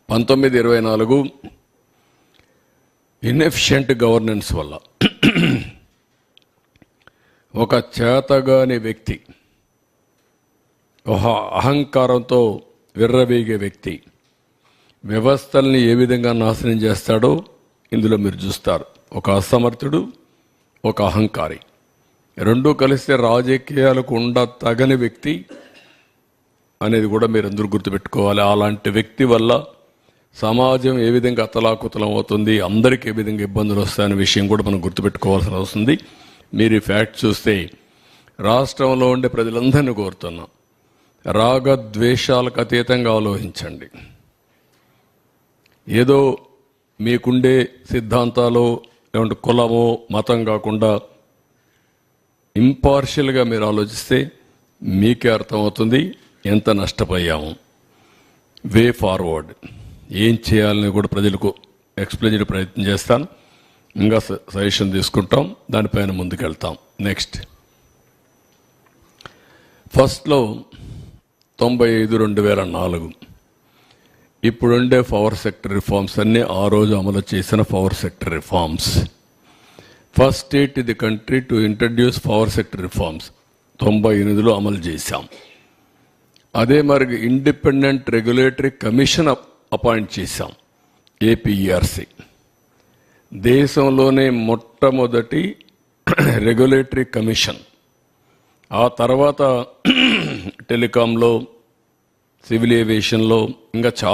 1924 inefficient governance వల్ల ఒక చేతగాని వ్యక్తి, ఒక అహంకారంతో విర్రవీగే వ్యక్తి వ్యవస్థల్ని ఏ విధంగా నాశనం చేస్తాడో ఇందులో మీరు చూస్తారు. ఒక అసమర్థుడు, ఒక అహంకారి, రెండూ కలిస్తే రాజకీయాలకు తగని వ్యక్తి అనేది కూడా మీరు అందరూ గుర్తుపెట్టుకోవాలి. అలాంటి వ్యక్తి వల్ల సమాజం ఏ విధంగా అతలాకుతలం అవుతుంది, అందరికీ ఏ విధంగా ఇబ్బందులు వస్తాయనే విషయం కూడా మనం గుర్తుపెట్టుకోవాల్సిన అవసరం. మీరు ఈ ఫ్యాక్ట్ చూస్తే రాష్ట్రంలో ఉండే ప్రజలందరినీ కోరుతున్నాం, రాగద్వేషాలకు అతీతంగా ఆలోచించండి. ఏదో మీకుండే సిద్ధాంతాలు లేకుంటే కులమో మతం కాకుండా ఇంపార్షియల్గా మీరు ఆలోచిస్తే మీకే అర్థమవుతుంది ఎంత నష్టపోయాము. వే ఫార్వర్డ్ ఏం చేయాలని కూడా ప్రజలకు ఎక్స్ప్లెయిన్ చేయడం ప్రయత్నం చేస్తాను. ఇంకా సజెషన్ తీసుకుంటాం, దానిపైన ముందుకెళ్తాం. నెక్స్ట్ ఫస్ట్లో 95/2004 ఇప్పుడుండే పవర్ సెక్టర్ రిఫార్మ్స్ అన్నీ ఆ రోజు అమలు చేసిన power sector reforms. First state in the country to introduce power sector reforms 98లో అమలు చేశాం. అదే మరి ఇండిపెండెంట్ రెగ్యులేటరీ కమిషన్ అపాయింట్ చేశాం, ఏపీఈఆర్సీ. దేశంలోనే మొట్టమొదటి రెగ్యులేటరీ కమిషన్. ఆ తర్వాత టెలికాంలో, సివిల్ ఏవియేషన్లో ఇంకా